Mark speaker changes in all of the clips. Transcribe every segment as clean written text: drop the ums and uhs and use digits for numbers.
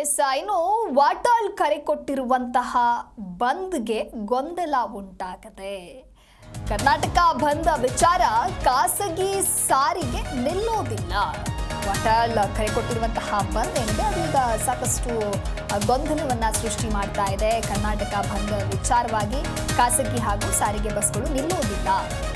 Speaker 1: ಇನ್ನು ವಾಟಾಳ್ ಕರೆ ಕೊಟ್ಟಿರುವಂತಹ ಬಂದ್ಗೆ ಗೊಂದಲ ಉಂಟಾಗಿದೆ. ಕರ್ನಾಟಕ ಬಂದ್ ವಿಚಾರ ಖಾಸಗಿ ಸಾರಿಗೆ ನಿಲ್ಲೋದಿಲ್ಲ. ವಾಟಾಳ್ ಕರೆ ಕೊಟ್ಟಿರುವಂತಹ ಬಂದ್ ಏನಿದೆ ಅದು ಈಗ ಸಾಕಷ್ಟು ಗೊಂದಲವನ್ನ ಸೃಷ್ಟಿ ಮಾಡ್ತಾ ಇದೆ. ಕರ್ನಾಟಕ ಬಂದ್ ವಿಚಾರವಾಗಿ ಖಾಸಗಿ ಹಾಗೂ ಸಾರಿಗೆ ಬಸ್ಗಳು ನಿಲ್ಲೋದಿಲ್ಲ.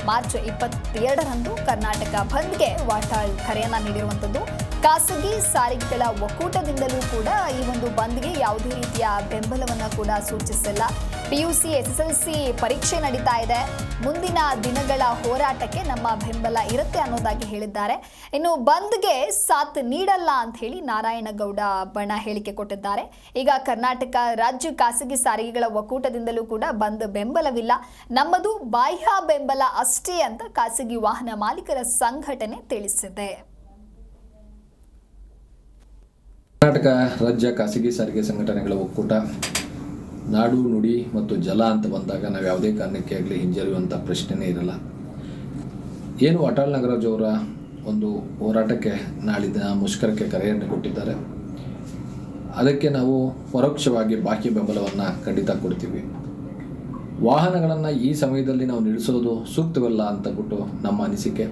Speaker 1: ಮಾರ್ಚ್ 22ರಂದು ಕರ್ನಾಟಕ ಬಂದ್ಗೆ ವಾಟಾಳ್ ಕರೆಯನ್ನ ನೀಡಿರುವಂಥದ್ದು. ಖಾಸಗಿ ಸಾರಿಗೆಗಳ ಒಕ್ಕೂಟದಿಂದಲೂ ಕೂಡ ಈ ಒಂದು ಬಂದ್ಗೆ ಯಾವುದೇ ರೀತಿಯ ಬೆಂಬಲವನ್ನು ಕೂಡ ಸೂಚಿಸಿಲ್ಲ. PUC SSLC ಪರೀಕ್ಷೆ ನಡೀತಾ ಇದೆ. ಮುಂದಿನ ದಿನಗಳ ಹೋರಾಟಕ್ಕೆ ನಮ್ಮ ಬೆಂಬಲ ಇರುತ್ತೆ ಅನ್ನೋದಾಗಿ ಹೇಳಿದ್ದಾರೆ. ಇನ್ನು ಬಂದ್ಗೆ ಸಾಥ್ ನೀಡಲ್ಲ ಅಂತ ಹೇಳಿ ನಾರಾಯಣಗೌಡ ಬಣ ಹೇಳಿಕೆ ಕೊಟ್ಟಿದ್ದಾರೆ. ಈಗ ಕರ್ನಾಟಕ ರಾಜ್ಯ ಖಾಸಗಿ ಸಾರಿಗೆಗಳ ಒಕ್ಕೂಟದಿಂದಲೂ ಕೂಡ ಬಂದ್ ಬೆಂಬಲವಿಲ್ಲ, ನಮ್ಮದು ಬಾಹ್ಯ ಬೆಂಬಲ ಅಷ್ಟೇ ಅಂತ ಖಾಸಗಿ ವಾಹನ ಮಾಲೀಕರ ಸಂಘಟನೆ ತಿಳಿಸಿದೆ.
Speaker 2: ಕರ್ನಾಟಕ ರಾಜ್ಯ ಖಾಸಗಿ ಸಾರಿಗೆ ಸಂಘಟನೆಗಳ ಒಕ್ಕೂಟ ನಾಡು ನುಡಿ ಮತ್ತು ಜಲ ಅಂತ ಬಂದಾಗ ನಾವು ಯಾವುದೇ ಕಾರಣಕ್ಕೆ ಆಗಲಿ ಹಿಂಜರಿಯುವಂಥ ಪ್ರಶ್ನೆನೇ ಇರಲ್ಲ. ಏನು ವಾಟಾಳ್ ನಾಗರಾಜ್ ಅವರ ಒಂದು ಹೋರಾಟಕ್ಕೆ ನಾಳಿನ ಮುಷ್ಕರಕ್ಕೆ ಕರೆಯನ್ನು ಕೊಟ್ಟಿದ್ದಾರೆ, ಅದಕ್ಕೆ ನಾವು ಪರೋಕ್ಷವಾಗಿ ಬಾಹ್ಯ ಬೆಂಬಲವನ್ನು ಖಂಡಿತ ಕೊಡ್ತೀವಿ. ವಾಹನಗಳನ್ನು ಈ ಸಮಯದಲ್ಲಿ ನಾವು ನಿಲ್ಲಿಸೋದು ಸೂಕ್ತವಲ್ಲ ಅಂತ ಬಿಟ್ಟು ನಮ್ಮ ಅನಿಸಿಕೆ.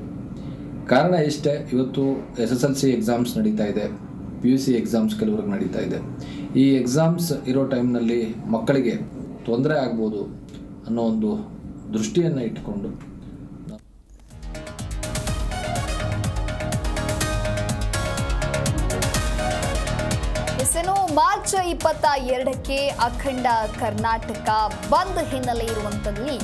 Speaker 2: ಕಾರಣ ಇಷ್ಟೇ, ಇವತ್ತು SSLC ಎಕ್ಸಾಮ್ಸ್ ನಡೀತಾ ಇದೆ, PUC ಎಕ್ಸಾಮ್ಸ್ ಕೆಲವ್ರಿಗೆ ನಡೀತಾ ಇದೆ. ಈ ಎಕ್ಸಾಮ್ಸ್ ಇರೋ ಟೈಮ್ನಲ್ಲಿ ಮಕ್ಕಳಿಗೆ ತೊಂದರೆ ಆಗ್ಬೋದು ಅನ್ನೋ ಒಂದು ದೃಷ್ಟಿಯನ್ನು ಇಟ್ಟುಕೊಂಡು
Speaker 1: ಮಾರ್ಚ್ 22ಕ್ಕೆ ಅಖಂಡ ಕರ್ನಾಟಕ ಬಂದ್ ಹಿನ್ನೆಲೆ ಇರುವಂಥಲ್ಲಿ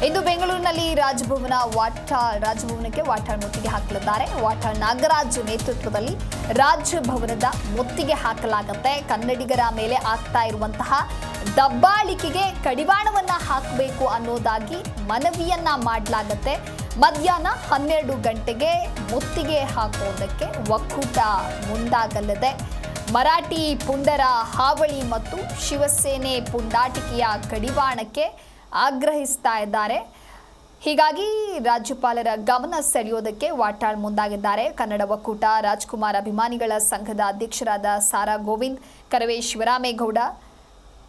Speaker 1: ಇಂದು ಬೆಂಗಳೂರಿನಲ್ಲಿ ರಾಜಭವನಕ್ಕೆ ವಾಟಾಳ್ ಮುತ್ತಿಗೆ ಹಾಕಲಿದ್ದಾರೆ. ವಾಟಾಳ್ ನಾಗರಾಜ್ ನೇತೃತ್ವದಲ್ಲಿ ರಾಜಭವನದ ಮುತ್ತಿಗೆ ಹಾಕಲಾಗುತ್ತೆ. ಕನ್ನಡಿಗರ ಮೇಲೆ ಆಗ್ತಾ ಇರುವಂತಹ ದಬ್ಬಾಳಿಕೆಗೆ ಕಡಿವಾಣವನ್ನ ಹಾಕಬೇಕು ಅನ್ನೋದಾಗಿ ಮನವಿಯನ್ನ ಮಾಡಲಾಗುತ್ತೆ. ಮಧ್ಯಾಹ್ನ 12 ಗಂಟೆಗೆ ಮುತ್ತಿಗೆ ಹಾಕೋದಕ್ಕೆ ಒಕ್ಕೂಟ ಮುಂದಾಗಲಿದೆ. ಮರಾಠಿ ಪುಂಡರ ಹಾವಳಿ ಮತ್ತು ಶಿವಸೇನೆ ಪುಂಡಾಟಿಕೆಯ ಕಡಿವಾಣಕ್ಕೆ ಆಗ್ರಹಿಸ್ತಾ ಇದ್ದಾರೆ. ಹೀಗಾಗಿ ರಾಜ್ಯಪಾಲರ ಗಮನ ಸೆಳೆಯೋದಕ್ಕೆ ವಾಟಾಳ್ ಮುಂದಾಗಿದ್ದಾರೆ. ಕನ್ನಡ ಒಕ್ಕೂಟ ರಾಜ್ಕುಮಾರ್ ಅಭಿಮಾನಿಗಳ ಸಂಘದ ಅಧ್ಯಕ್ಷರಾದ ಸಾರಾ ಗೋವಿಂದ್, ಕರವೇ ಶಿವರಾಮೇಗೌಡ,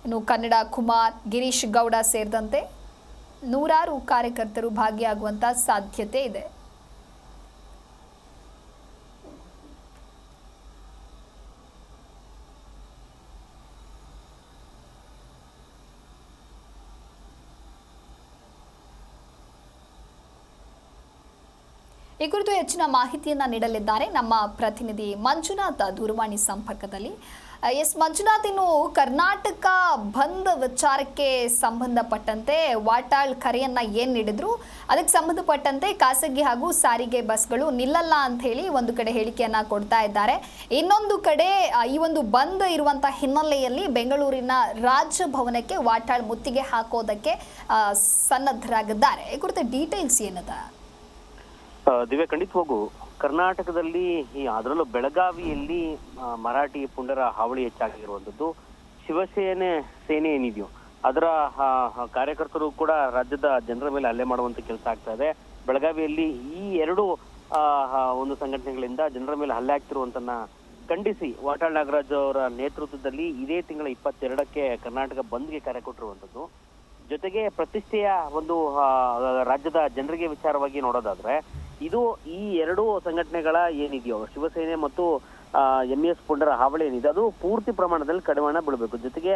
Speaker 1: ಇನ್ನು ಕನ್ನಡ ಕುಮಾರ್, ಗಿರೀಶ್ ಗೌಡ ಸೇರಿದಂತೆ ನೂರಾರು ಕಾರ್ಯಕರ್ತರು ಭಾಗಿಯಾಗುವಂಥ ಸಾಧ್ಯತೆ ಇದೆ. ಈ ಕುರಿತು ಹೆಚ್ಚಿನ ಮಾಹಿತಿಯನ್ನು ನೀಡಲಿದ್ದಾರೆ ನಮ್ಮ ಪ್ರತಿನಿಧಿ ಮಂಜುನಾಥ್ ದೂರವಾಣಿ ಸಂಪರ್ಕದಲ್ಲಿ. ಎಸ್ ಮಂಜುನಾಥ್, ಇನ್ನು ಕರ್ನಾಟಕ ಬಂದ್ ವಿಚಾರಕ್ಕೆ ಸಂಬಂಧಪಟ್ಟಂತೆ ವಾಟಾಳ್ ಕರೆಯನ್ನ ಏನು ನೀಡಿದ್ರು ಅದಕ್ಕೆ ಸಂಬಂಧಪಟ್ಟಂತೆ ಖಾಸಗಿ ಹಾಗೂ ಸಾರಿಗೆ ಬಸ್ಗಳು ನಿಲ್ಲಲ್ಲ ಅಂತ ಹೇಳಿ ಒಂದು ಕಡೆ ಹೇಳಿಕೆಯನ್ನ ಕೊಡ್ತಾ ಇದ್ದಾರೆ. ಇನ್ನೊಂದು ಕಡೆ ಈ ಒಂದು ಬಂದ್ ಇರುವಂತ ಹಿನ್ನೆಲೆಯಲ್ಲಿ ಬೆಂಗಳೂರಿನ ರಾಜಭವನಕ್ಕೆ ವಾಟಾಳ್ ಮುತ್ತಿಗೆ ಹಾಕೋದಕ್ಕೆ ಸನ್ನದ್ಧರಾಗಿದ್ದಾರೆ. ಈ ಕುರಿತ ಡೀಟೇಲ್ಸ್ ಏನದ?
Speaker 3: ದಿವ್ಯ, ಖಂಡಿತವಾಗೂ ಕರ್ನಾಟಕದಲ್ಲಿ ಅದರಲ್ಲೂ ಬೆಳಗಾವಿಯಲ್ಲಿ ಮರಾಠಿ ಪುಂಡರ ಹಾವಳಿ ಹೆಚ್ಚಾಗಿರುವಂಥದ್ದು. ಶಿವಸೇನೆ ಏನಿದೆಯೋ ಅದರ ಕಾರ್ಯಕರ್ತರು ಕೂಡ ರಾಜ್ಯದ ಜನರ ಮೇಲೆ ಹಲ್ಲೆ ಮಾಡುವಂತ ಕೆಲಸ ಆಗ್ತಾ ಇದೆ. ಬೆಳಗಾವಿಯಲ್ಲಿ ಈ ಎರಡು ಒಂದು ಸಂಘಟನೆಗಳಿಂದ ಜನರ ಮೇಲೆ ಹಲ್ಲೆ ಆಗ್ತಿರುವಂತನ್ನ ಖಂಡಿಸಿ ವಾಟಾಳ್ ನಾಗರಾಜ್ ಅವರ ನೇತೃತ್ವದಲ್ಲಿ ಇದೇ ತಿಂಗಳ 22ಕ್ಕೆ ಕರ್ನಾಟಕ ಬಂದ್ಗೆ ಕರೆ ಕೊಟ್ಟಿರುವಂತದ್ದು. ಜೊತೆಗೆ ಪ್ರತಿಷ್ಠೆಯ ಒಂದು ರಾಜ್ಯದ ಜನರಿಗೆ ವಿಚಾರವಾಗಿ ನೋಡೋದಾದ್ರೆ ಇದು ಈ ಎರಡು ಸಂಘಟನೆಗಳ ಏನಿದೆಯೋ ಶಿವಸೇನೆ ಮತ್ತು MES ಪುಂಡರ ಹಾವಳಿ ಏನಿದೆ ಅದು ಪೂರ್ತಿ ಪ್ರಮಾಣದಲ್ಲಿ ಕಡಿವಾಣ ಬೀಳಬೇಕು. ಜೊತೆಗೆ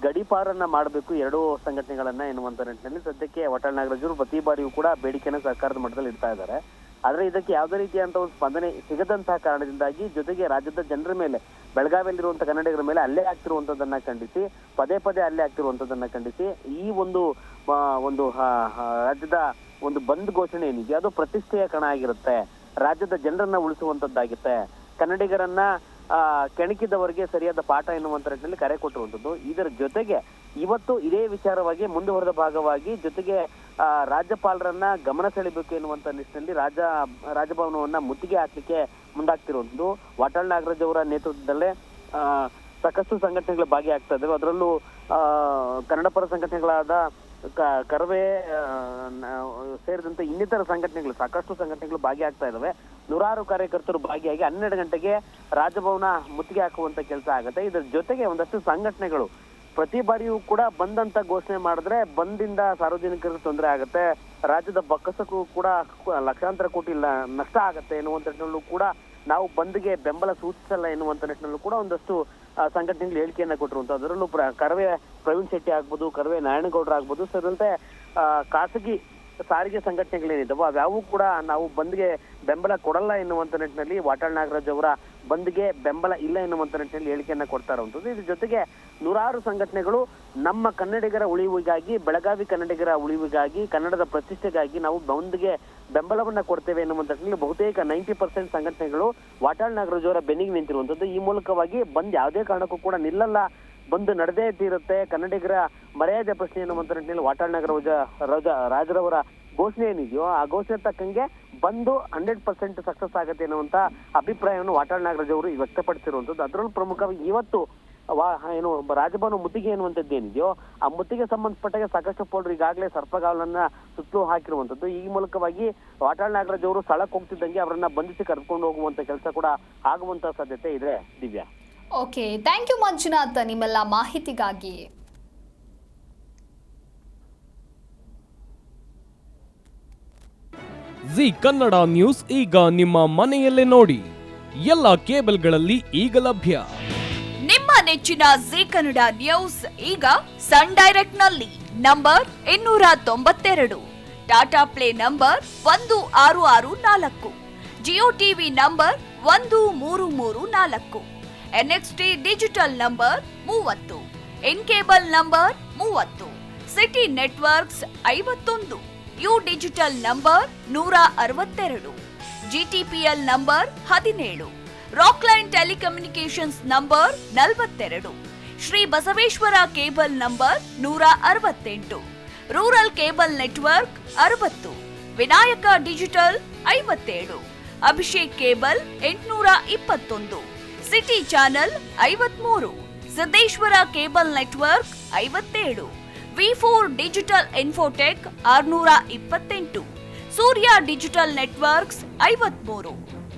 Speaker 3: ಗಡೀಪಾರನ್ನ ಮಾಡಬೇಕು ಎರಡು ಸಂಘಟನೆಗಳನ್ನ ಎನ್ನುವಂತ ನಿಟ್ಟಿನಲ್ಲಿ ಸದ್ಯಕ್ಕೆ ವಾಟಾಳ್ ನಾಗರಾಜ್ ಅವರು ಪ್ರತಿ ಬಾರಿಯೂ ಕೂಡ ಬೇಡಿಕೆಯನ್ನು ಸರ್ಕಾರದ ಮಟ್ಟದಲ್ಲಿ ಇಡ್ತಾ ಇದ್ದಾರೆ. ಆದ್ರೆ ಇದಕ್ಕೆ ಯಾವುದೇ ರೀತಿಯಂತ ಒಂದು ಸ್ಪಂದನೆ ಸಿಗದಂತಹ ಕಾರಣದಿಂದಾಗಿ ಜೊತೆಗೆ ರಾಜ್ಯದ ಜನರ ಮೇಲೆ ಬೆಳಗಾವಿಯಲ್ಲಿರುವಂತಹ ಕನ್ನಡಿಗರ ಮೇಲೆ ಹಲ್ಲೆ ಆಗ್ತಿರುವಂತದನ್ನ ಖಂಡಿಸಿ ಪದೇ ಹಲ್ಲೆ ಆಗ್ತಿರುವಂತದನ್ನ ಖಂಡಿಸಿ ಈ ಒಂದು ರಾಜ್ಯದ ಒಂದು ಬಂದ್ ಘೋಷಣೆ ಏನಿದೆ ಅದು ಪ್ರತಿಷ್ಠೆಯ ಕಣ ಆಗಿರುತ್ತೆ. ರಾಜ್ಯದ ಜನರನ್ನ ಉಳಿಸುವಂತದ್ದಾಗಿರುತ್ತೆ. ಕನ್ನಡಿಗರನ್ನ ಕೆಣಕಿದವರಿಗೆ ಸರಿಯಾದ ಪಾಠ ಎನ್ನುವಂತ ನಿಟ್ಟಿನಲ್ಲಿ ಕರೆ ಕೊಟ್ಟಿರುವಂತದ್ದು. ಇದರ ಜೊತೆಗೆ ಇವತ್ತು ಇದೇ ವಿಚಾರವಾಗಿ ಮುಂದುವರೆದ ಭಾಗವಾಗಿ ಜೊತೆಗೆ ರಾಜ್ಯಪಾಲರನ್ನ ಗಮನ ಸೆಳೆಯಬೇಕು ಎನ್ನುವಂತ ನಿಟ್ಟಿನಲ್ಲಿ ರಾಜಭವನವನ್ನ ಮುತ್ತಿಗೆ ಹಾಕ್ಲಿಕ್ಕೆ ಮುಂದಾಗ್ತಿರುವಂತದ್ದು. ವಾಟಾಳ್ ನಾಗರಾಜ್ ಅವರ ನೇತೃತ್ವದಲ್ಲೇ ಸಾಕಷ್ಟು ಸಂಘಟನೆಗಳು ಭಾಗಿಯಾಗ್ತಾ ಇದ್ದಾವೆ. ಅದರಲ್ಲೂ ಕನ್ನಡ ಪರ ಸಂಘಟನೆಗಳಾದ ಕರವೇ ಸೇರಿದಂತೆ ಇನ್ನಿತರ ಸಂಘಟನೆಗಳು ಸಾಕಷ್ಟು ಸಂಘಟನೆಗಳು ಭಾಗಿಯಾಗ್ತಾ ಇದಾವೆ. ನೂರಾರು ಕಾರ್ಯಕರ್ತರು ಭಾಗಿಯಾಗಿ 12 ಗಂಟೆಗೆ ರಾಜಭವನ ಮುತ್ತಿಗೆ ಹಾಕುವಂತ ಕೆಲಸ ಆಗುತ್ತೆ. ಇದರ ಜೊತೆಗೆ ಒಂದಷ್ಟು ಸಂಘಟನೆಗಳು ಪ್ರತಿ ಬಾರಿಯೂ ಕೂಡ ಬಂದ್ ಅಂತ ಘೋಷಣೆ ಮಾಡಿದ್ರೆ ಬಂದಿಂದ ಸಾರ್ವಜನಿಕರಿಗೆ ತೊಂದರೆ ಆಗುತ್ತೆ, ರಾಜ್ಯದ ಬೊಕ್ಕಸಕ್ಕೂ ಕೂಡ ಲಕ್ಷಾಂತರ ಕೋಟಿ ನಷ್ಟ ಆಗುತ್ತೆ ಎನ್ನುವಂತ ನಿಟ್ಟಿನಲ್ಲೂ ಕೂಡ ನಾವು ಬಂದ್ಗೆ ಬೆಂಬಲ ಸೂಚಿಸಲ್ಲ ಎನ್ನುವಂತ ನಿಟ್ಟಿನಲ್ಲೂ ಕೂಡ ಒಂದಷ್ಟು ಸಂಘಟನೆಗಳು ಹೇಳಿಕೆಯನ್ನ ಕೊಟ್ಟಿರುವಂತ. ಅದರಲ್ಲೂ ಕರವೇ ಪ್ರವೀಣ್ ಶೆಟ್ಟಿ ಆಗ್ಬೋದು, ಕರವೇ ನಾರಾಯಣಗೌಡರು ಆಗ್ಬೋದು, ಸೇರಿದಂತೆ ಖಾಸಗಿ ಸಾರಿಗೆ ಸಂಘಟನೆಗಳೇನಿದ್ದಾವೋ ಅವ್ಯಾವು ಕೂಡ ನಾವು ಬಂದ್ಗೆ ಬೆಂಬಲ ಕೊಡಲ್ಲ ಎನ್ನುವಂತ ನಿಟ್ಟಿನಲ್ಲಿ ವಾಟಾಳ್ ನಾಗರಾಜ್ ಅವರ ಬಂದ್ಗೆ ಬೆಂಬಲ ಇಲ್ಲ ಎನ್ನುವಂತ ನಿಟ್ಟಿನಲ್ಲಿ ಹೇಳಿಕೆಯನ್ನ ಕೊಡ್ತಾ ಇರುವಂತದ್ದು. ಇದ್ರ ಜೊತೆಗೆ ನೂರಾರು ಸಂಘಟನೆಗಳು ನಮ್ಮ ಕನ್ನಡಿಗರ ಉಳಿವಿಗಾಗಿ, ಬೆಳಗಾವಿ ಕನ್ನಡಿಗರ ಉಳಿವಿಗಾಗಿ, ಕನ್ನಡದ ಪ್ರತಿಷ್ಠೆಗಾಗಿ ನಾವು ಬಂದ್ಗೆ ಬೆಂಬಲವನ್ನ ಕೊಡ್ತೇವೆ ಎನ್ನುವಂತ ನಿಟ್ಟಿನಲ್ಲಿ ಬಹುತೇಕ 90% ಸಂಘಟನೆಗಳು ವಾಟಾಳ್ ನಾಗರಾಜ್ ಅವರ ಬೆನ್ನಿಗೆ ನಿಂತಿರುವಂತದ್ದು. ಈ ಮೂಲಕವಾಗಿ ಬಂದ್ ಯಾವುದೇ ಕಾರಣಕ್ಕೂ ಕೂಡ ನಿಲ್ಲಲ್ಲ, ಬಂದು ನಡೆದೇ ತೀರುತ್ತೆ, ಕನ್ನಡಿಗರ ಮರ್ಯಾದೆ ಪ್ರಶ್ನೆ ಎನ್ನುವಂತ ನಿಟ್ಟಿನಲ್ಲಿ ವಾಟಾಳ್ ರಾಜರವರ ಘೋಷಣೆ ಏನಿದೆಯೋ ಆ ಘೋಷಣೆ ತಕ್ಕಂಗೆ ಬಂದು 100% ಸಕ್ಸಸ್ ಆಗುತ್ತೆ ಅನ್ನುವಂತ ಅಭಿಪ್ರಾಯವನ್ನು ವಾಟಾಳ್ ನಾಗರಾಜ್ ಅವರು ವ್ಯಕ್ತಪಡಿಸಿರುವಂತದ್ದು. ಅದರಲ್ಲೂ ಪ್ರಮುಖವಾಗಿ ಇವತ್ತು ರಾಜಭವನ ಮುತ್ತಿಗೆ ಎನ್ನುವಂಥದ್ದು ಏನಿದೆಯೋ ಆ ಮುತ್ತಿಗೆ ಸಂಬಂಧಪಟ್ಟಾಗ ಸಾಕಷ್ಟು ಪೌಡರ್ ಈಗಾಗಲೇ ಸರ್ಪಗಾವಲನ್ನ ಸುತ್ತಲೂ ಹಾಕಿರುವಂತದ್ದು. ಈ ಮೂಲಕವಾಗಿ ವಾಟಾಳ್ ನಾಗರಾಜ್ ಅವರು ಸ್ಥಳಕ್ಕೆ ಹೋಗ್ತಿದ್ದಂಗೆ ಅವರನ್ನ ಬಂಧಿಸಿ ಕರ್ಕೊಂಡು ಹೋಗುವಂತ ಕೆಲಸ ಕೂಡ ಆಗುವಂತ ಸಾಧ್ಯತೆ ಇದೆ. Divya.
Speaker 1: Okay, thank you Manjunath ನಿಮ್ಮೆಲ್ಲ ಮಾಹಿತಿಗಾಗಿ.
Speaker 4: ಜಿ ಕನ್ನಡ ನ್ಯೂಸ್ ಈಗ ನಿಮ್ಮ ಮನೆಯಲ್ಲೇ ನೋಡಿ, ಎಲ್ಲ ಕೇಬಲ್ಗಳಲ್ಲಿ ಈಗ ಲಭ್ಯ.
Speaker 5: ನಿಮ್ಮ ನೆಚ್ಚಿನ ಜಿ ಕನ್ನಡ ನ್ಯೂಸ್ ಈಗ ಸನ್ ಡೈರೆಕ್ಟ್ ನಲ್ಲಿ number 292, Tata play number 1664, Jio TV number 1334, NXT digital number 30, in cable number 30, city networks 51, U digital number 162, GTPL number 17, Rockline telecommunications number 42, Shri Basaveshwara cable number 168, rural cable network 60, Vinayaka digital 57, Abhishek cable 821, city channel 53, Siddeshwara cable network 57, V4 digital Infotech 628, Surya digital networks 53,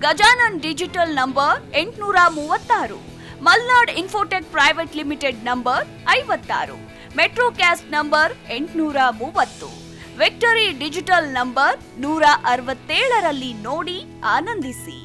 Speaker 5: Gajanan digital number 836, Malnad infotech private limited number 56, Metrocast number 830, victory digital number 167ರಲ್ಲಿ ನೋಡಿ ಆನಂದಿಸಿ.